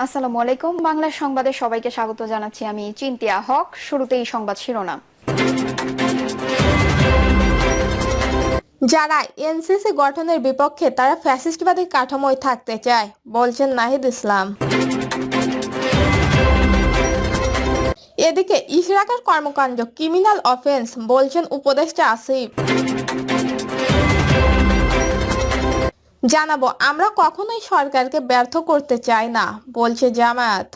আসসালামু আলাইকুম। বাংলা সংবাদে সবাইকে স্বাগত জানাচ্ছি। আমি চিন্তিয়া হক। শুরুতেই সংবাদ শিরোনাম। যারা এনসিসি গঠনের বিপক্ষে তারা ফ্যাসিস্টবাদী কাঠামোয় থাকতে চায়, বলছেন নাহিদ ইসলাম। এদিকে ইশরাকের কর্মকাণ্ড ক্রিমিনাল অফেন্স, বলছেন উপদেষ্টা আসিফ। জানাবো, আমরা কখনোই সরকারকে ব্যর্থ করতে চাই না, বলছে জামায়াত।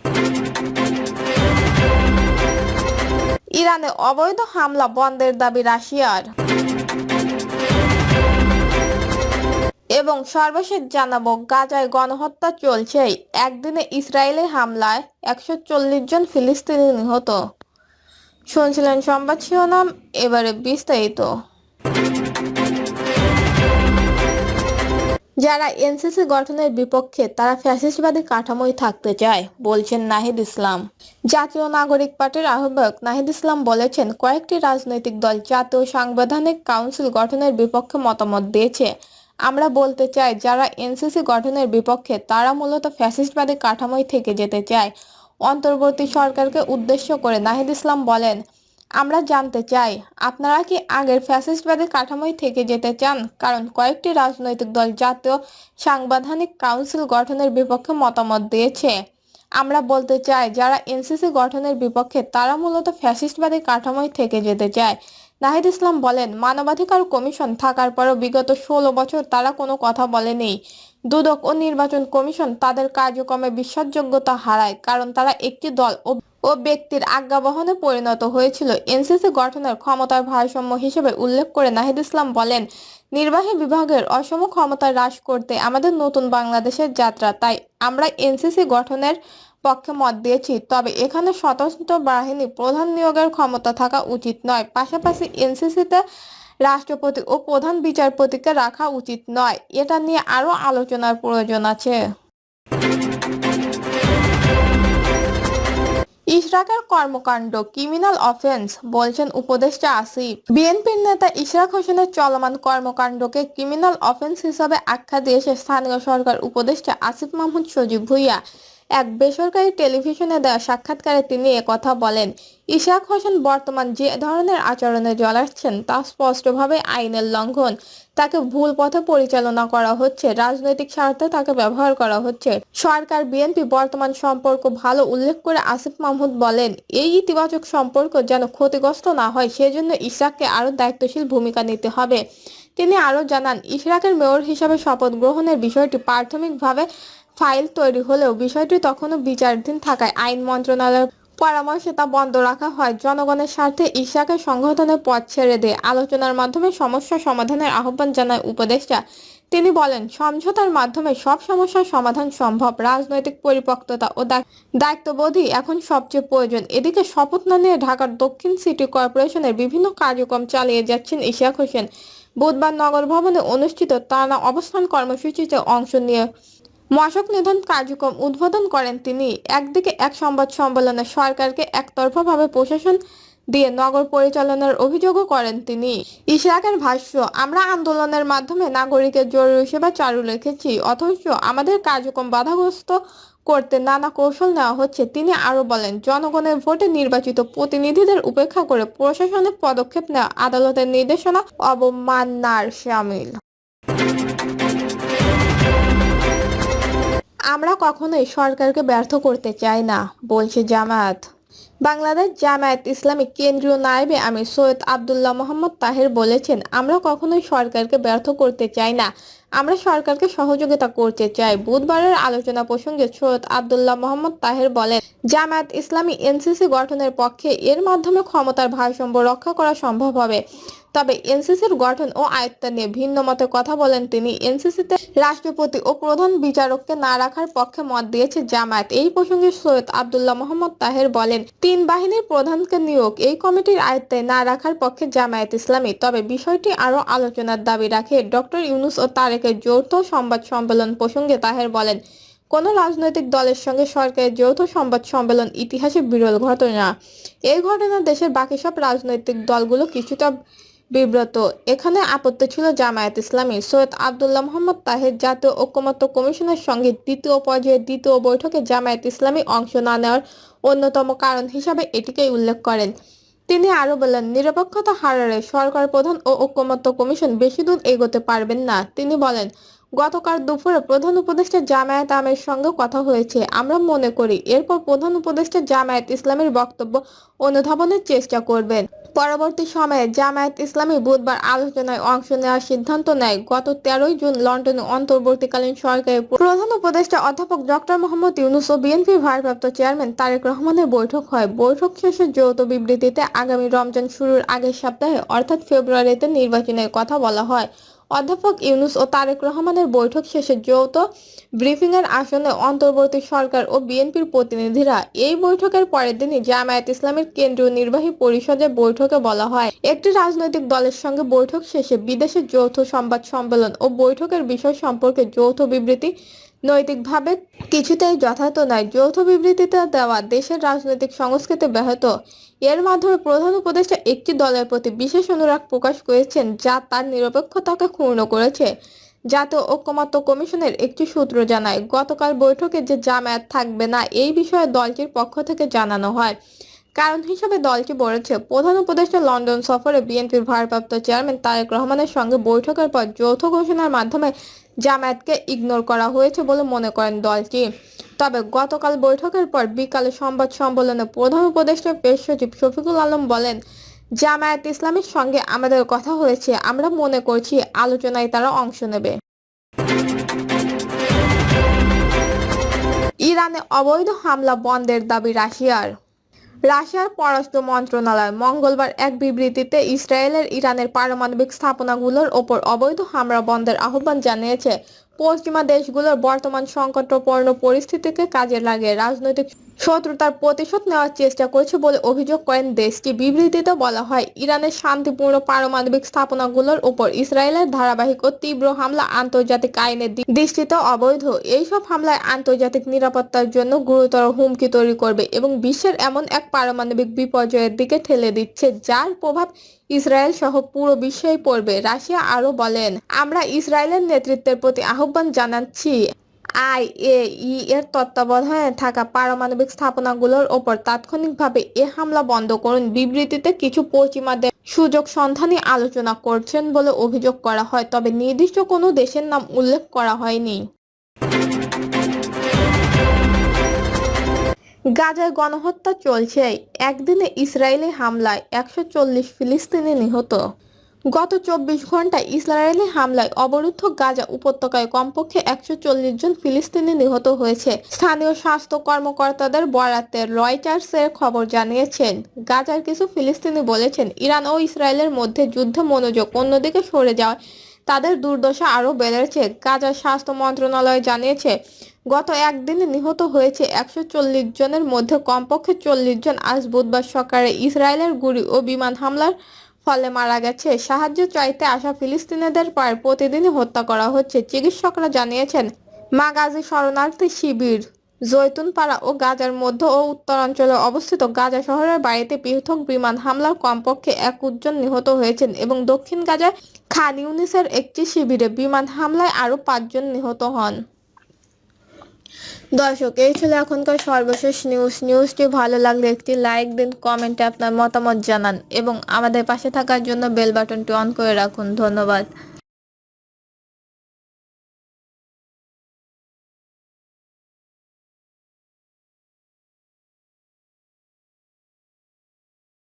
ইরানে অবৈধ হামলা বন্ধের দাবি রাশিয়ার। এবং সর্বশেষ জানাবো, গাজায় গণহত্যা চলছেই, একদিনে ইসরায়েলি হামলায় 140 জন ফিলিস্তিনি নিহত। শুনছিলেন সংবাদ শিরোনাম, এবারে বিস্তারিত। যারা এনসিসি গঠনের বিপক্ষে তারা ফ্যাসিস্টবাদী কাঠামোয় থাকতে চায়, বলছেন নাহিদ ইসলাম। জাতীয় নাগরিক পার্টির আহ্বায়ক নাহিদ ইসলাম বলেছেন, কয়েকটি রাজনৈতিক দল জাতীয় সাংবিধানিক কাউন্সিল গঠনের বিপক্ষে মতামত দিয়েছে। আমরা বলতে চাই, যারা এনসিসি গঠনের বিপক্ষে তারা মূলত ফ্যাসিস্টবাদী কাঠামোয় থেকে যেতে চায়। অন্তর্বর্তী সরকারকে উদ্দেশ্য করে নাহিদ ইসলাম বলেন, আমরা জানতে চাই, আপনারা কি আগের ফ্যাসিস্টবাদী কাঠামোয় থেকে যেতে চান? কারণ কয়েকটি রাজনৈতিক দল জাতীয় সাংবিধানিক কাউন্সিল গঠনের বিপক্ষে মতামত দিয়েছে। আমরা বলতে চাই, যারা এনসিসি গঠনের বিপক্ষে তারা মূলত ফ্যাসিস্টবাদী কাঠামোয় থেকে যেতে চায়। নাহিদ ইসলাম বলেন, মানবাধিকার কমিশন থাকার পরও বিগত 16 বছর তারা কোনো কথা বলেনি। দুদক ও নির্বাচন কমিশন তাদের কার্যক্রমে বিশ্বাসযোগ্যতা হারায়, কারণ তারা একটি দল ও ব্যক্তির আজ্ঞাবহনে পরিণত হয়েছিল। এনসিসি গঠনের ক্ষমতার ভারসাম্য হিসেবে উল্লেখ করে নাহিদ ইসলাম বলেন, নির্বাহী বিভাগের অসম ক্ষমতা হ্রাস করতে আমাদের নতুন বাংলাদেশের যাত্রা। তাই আমরা এনসিসি গঠনের পক্ষে মত দিয়েছি, তবে এখানে স্বতন্ত্র বাহিনী প্রধান নিয়োগের ক্ষমতা থাকা উচিত নয়। পাশাপাশি এনসিসিতে রাষ্ট্রপতি ও প্রধান বিচারপতিকে রাখা উচিত নয়। এটা নিয়ে আরো আলোচনার প্রয়োজন আছে। ইশরাকের কর্মকাণ্ড ক্রিমিনাল অফেন্স, বলছেন উপদেষ্টা আসিফ। বিএনপির নেতা ইশরাক হোসেনের চলমান কর্মকাণ্ডকে ক্রিমিনাল অফেন্স হিসাবে আখ্যা দিয়েছে স্থানীয় সরকার উপদেষ্টা আসিফ মাহমুদ সজীব ভুঁইয়া। এক বেসরকারি টেলিভিশনে দেওয়া সাক্ষাৎকারে তিনি একথা বলেন। ইশরাক হোসেন বর্তমান যে ধরনের আচরণে জড়াচ্ছেন তা স্পষ্টভাবে আইনের লঙ্ঘন। তাকে ভুল পথে পরিচালনা করা হচ্ছে, রাজনৈতিক স্বার্থে তাকে ব্যবহার করা হচ্ছে। সরকার বিএনপি বর্তমান সম্পর্ক ভালো উল্লেখ করে আসিফ মাহমুদ বলেন, এই ইতিবাচক সম্পর্ক যেন ক্ষতিগ্রস্ত না হয়, সেজন্য ইশরাককে আরও দায়িত্বশীল ভূমিকা নিতে হবে। তিনি আরও জানান, ইশরাকের মেয়র হিসাবে শপথ গ্রহণের বিষয়টি প্রাথমিকভাবে ফাইল তৈরি হলেও বিষয়টি তখনও বিচারাধীন থাকায় আইন মন্ত্রণালয়ের পরামর্শে তা বন্ধ রাখা হয়। জনগণের স্বার্থে ইশরাকের সংগঠনের পথ ছেড়ে দিয়ে আলোচনার মাধ্যমে সমস্যা সমাধানের আহ্বান জানায় উপদেষ্টা। তিনি বলেন, সমঝোতার মাধ্যমে সব সমস্যার সমাধান সম্ভব। রাজনৈতিক পরিপক্কতা ও দায়িত্ববোধই এখন সবচেয়ে প্রয়োজন। এদিকে শপথ না নিয়ে ঢাকার দক্ষিণ সিটি কর্পোরেশনের বিভিন্ন কার্যক্রম চালিয়ে যাচ্ছেন ইশরাক হোসেন। বুধবার নগর ভবনে অনুষ্ঠিত টানা অবস্থান কর্মসূচিতে অংশ নিয়ে মশক নিধন কার্যক্রম উদ্বোধন করেন তিনি। একদিকে এক সংবাদ সম্মেলনে সরকারকে একতরফাভাবে প্রশাসন দিয়ে নগর পরিচালনার অভিযোগও করেন তিনি। ইশরাকের ভাষ্য, আমরা আন্দোলনের মাধ্যমে নাগরিকের জরুরি সেবা চালু রেখেছি, অথচ আমাদের কার্যক্রম বাধাগ্রস্ত করতে নানা কৌশল নেওয়া হচ্ছে। তিনি আরো বলেন, জনগণের ভোটে নির্বাচিত প্রতিনিধিদের উপেক্ষা করে প্রশাসনিক পদক্ষেপ নেওয়া আদালতের নির্দেশনা অবমাননার শামিল। আমরা কখনোই সরকারকে ব্যর্থ করতে চাই না, বলছে জামায়াত। বাংলাদেশ জামায়াত ইসলামী কেন্দ্রীয় নায়েবে আমির সৈয়দ আব্দুল্লাহ মোহাম্মদ তাহের বলেছেন, আমরা কখনোই সরকারকে ব্যর্থ করতে চাই না, আমরা সরকারকে সহযোগিতা করতে চাই। বুধবারের আলোচনা প্রসঙ্গে সৈয়দ আব্দুল্লাহ মোহাম্মদ তাহের বলেন, জামায়াত ইসলামী এনসিসি গঠনের পক্ষে, এর মাধ্যমে ক্ষমতার ভারসাম্য রক্ষা করা সম্ভব হবে। তবে এনসিসির গঠন ও আয়ত্ত নিয়ে ভিন্ন মতে কথা বলেন তিনি। এনসিসিতে রাষ্ট্রপতি ও প্রধান বিচারককে না রাখার পক্ষে মত দিয়েছে জামায়াত। এই প্রসঙ্গে সৈয়দ আব্দুল্লাহ মোহাম্মদ তাহের বলেন, তিন বাহিনীর প্রধানকে নিয়োগ এই কমিটির আয়ত্তে না রাখার পক্ষে জামায়াত ইসলামী, তবে বিষয়টি আরও আলোচনার দাবি রাখে। ডক্টর ইউনূস ও তারেকের যৌথ সংবাদ সম্মেলন প্রসঙ্গে তাহের বলেন, কোন রাজনৈতিক দলের সঙ্গে সরকারের যৌথ সংবাদ সম্মেলন ইতিহাসে বিরল ঘটনা। এই ঘটনা দেশের বাকি সব রাজনৈতিক দলগুলো কিছুটা বিব্রত। এখানে আপত্তি ছিল জামায়াত ইসলামী। সৈয়দ আব্দুল্লাহ মোহাম্মদ তাহের জাতীয় ঐকমত্য কমিশনের সঙ্গে দ্বিতীয় পর্যায়ে দ্বিতীয় বৈঠকে জামায়াত ইসলামী অংশ না নেওয়ার অন্যতম কারণ হিসাবে এটিকেই উল্লেখ করেন। তিনি আরো বলেন, নিরপেক্ষতা হারালে সরকার প্রধান ও ঐকমত্য কমিশন বেশি দূর এগোতে পারবেন না। তিনি বলেন, গতকাল দুপুরে প্রধান উপদেষ্টা জামায়াত আমের সঙ্গে কথা হয়েছে। আমরা মনে করি এরপর প্রধান উপদেষ্টা জামায়াত ইসলামীর বক্তব্য অনুধাবনের চেষ্টা করবেন। পরবর্তী সময়ে জামায়াত ইসলামী বুধবার আলোচনায় অংশ নেওয়ার সিদ্ধান্ত নেয়। গত 13 জুন লন্ডনে অন্তর্বর্তীকালীন সরকারের প্রধান উপদেষ্টা অধ্যাপক ডক্টর মোহাম্মদ ইউনূস ও বিএনপির ভারপ্রাপ্ত চেয়ারম্যান তারেক রহমানের বৈঠক হয়। বৈঠক শেষে যৌথ বিবৃতিতে আগামী রমজান শুরুর আগের সপ্তাহে অর্থাৎ ফেব্রুয়ারিতে নির্বাচনের কথা বলা হয়। অধ্যাপক ইউনূস ও তারেক রহমানের বৈঠক শেষে যৌথ ব্রিফিংয়ের আসনে অন্তর্বর্তী সরকার ও বিএনপির প্রতিনিধিরা। এই বৈঠকের পরের দিনই জামায়াত ইসলামীর কেন্দ্রীয় নির্বাহী পরিষদের বৈঠকে বলা হয়, একটি রাজনৈতিক দলের সঙ্গে বৈঠক শেষে বিদেশে যৌথ সংবাদ সম্মেলন ও বৈঠকের বিষয় সম্পর্কে যৌথ বিবৃতি নৈতিকভাবে কিছুতেই যথার্থ নয়। যৌথ বিবৃতিতে দেওয়া দেশের রাজনৈতিক সংস্কৃতি ব্যাহত। এর মাধ্যমে প্রধান উপদেষ্টা একটি দলের প্রতি বিশেষ অনুরাগ প্রকাশ করেছেন, যা তার নিরপেক্ষতাকে ক্ষুণ্ণ করেছে। জাতীয় ঐকমত্য কমিশনের একটি সূত্র জানায়, গতকাল বৈঠকে যে জামায়াত থাকবে না এই বিষয়ে দলটির পক্ষ থেকে জানানো হয়। কারণ হিসেবে দলটি বলেছে, প্রধান উপদেষ্টা লন্ডন সফরে বিএনপির ভারপ্রাপ্ত চেয়ারম্যান তারেক রহমানের সঙ্গে বৈঠকের পর যৌথ ঘোষণার মাধ্যমে জামায়াতকে ইগনোর করা হয়েছে বলে মনে করেন দলটি। তবে গতকাল বৈঠকের পর বিকালে সংবাদ সম্মেলনে প্রধান উপদেষ্টা প্রেস সচিব শফিকুল আলম বলেন, জামায়াত ইসলামীর সঙ্গে আমাদের কথা হয়েছে। আমরা মনে করছি আলোচনায় তারা অংশ নেবে। ইরানে অবৈধ হামলা বন্ধের দাবি রাশিয়ার। রাশিয়ার পররাষ্ট্র মন্ত্রণালয় মঙ্গলবার এক বিবৃতিতে ইসরায়েলের ইরানের পারমাণবিক স্থাপনাগুলোর ওপর অবৈধ হামলা বন্ধের আহ্বান জানিয়েছে। পশ্চিমা দেশগুলোর বর্তমান সংকটপূর্ণ পরিস্থিতিকে কাজে লাগিয়ে রাজনৈতিক শত্রুতার প্রতিশোধ নেওয়ার চেষ্টা করছে বলে অভিযোগ করেন দেশটি। বিবৃতিতে বলা হয়, ইরানের শান্তিপূর্ণ পারমাণবিক স্থাপনাগুলোর ওপর ইসরায়েলের ধারাবাহিক ও তীব্র হামলা আন্তর্জাতিক আইনের দৃষ্টিতে অবৈধ। এইসব হামলায় আন্তর্জাতিক নিরাপত্তার জন্য গুরুতর হুমকি তৈরি করবে এবং বিশ্বের এমন এক পারমাণবিক বিপর্যয়ের দিকে ঠেলে দিচ্ছে যার প্রভাব ইসরায়েল সহ পুরো বিশ্বেই পড়বে। রাশিয়া আরো বলেন, আমরা ইসরায়েলের নেতৃত্বের প্রতি আহ্বান জানাচ্ছি, আইএই এর তত্ত্বাবধানে থাকা পারমাণবিক স্থাপনাগুলোর ওপর তাৎক্ষণিকভাবে এ হামলা বন্ধ করুন। বিবৃতিতে কিছু পশ্চিমা দেশ সুযোগ সন্ধানী আলোচনা করছেন বলে অভিযোগ করা হয়, তবে নির্দিষ্ট কোনো দেশের নাম উল্লেখ করা হয়নি। গাজায় গণহত্যা চলছে। একদিনে ইসরায়েলি হামলায় 140 ফিলিস্তিনি নিহত। গত 24 ঘন্টায় ইসরায়েলি হামলায় অবরুদ্ধ গাজা উপত্যকায় কমপক্ষে 140 জন ফিলিস্তিনি নিহত হয়েছে। স্থানীয় স্বাস্থ্য কর্মকর্তাদের বরাতে রয়টার্সের খবর জানিয়েছেন। গাজার কিছু ফিলিস্তিনি বলেছেন, ইরান ও ইসরায়েলের মধ্যে যুদ্ধে মনোযোগ অন্যদিকে সরে যাওয়ায় তাদের দুর্দশা আরও বেড়েছে। গাজার স্বাস্থ্য মন্ত্রণালয় জানিয়েছে, গত একদিনে নিহত হয়েছে 140 জনের মধ্যে কমপক্ষে 40 জন আজ বুধবার সকালে ইসরায়েলের গুলি ও বিমান হামলার ফলে মারা গেছে। সাহায্য চাইতে আসা ফিলিস্তিনিদের প্রায় প্রতিদিনই হত্যা করা হচ্ছে। চিকিৎসকরা জানিয়েছেন, মাগাজি শরণার্থী শিবির জৈতুনপাড়া ও গাজার মধ্য ও উত্তরাঞ্চলে অবস্থিত গাজা শহরের বাড়িতে পৃথক বিমান হামলার কমপক্ষে 21 জন নিহত হয়েছেন এবং দক্ষিণ গাজার খান ইউনিসের একটি শিবিরে বিমান হামলায় আরও 5 জন নিহত হন। দর্শক, এই ছিল এখনকার সর্বশেষ নিউজটি ভালো লাগলে একটি লাইক দিন, কমেন্টে আপনার মতামত জানান এবং আমাদের পাশে থাকার জন্য বেল বাটনটি অন করে রাখুন। ধন্যবাদ।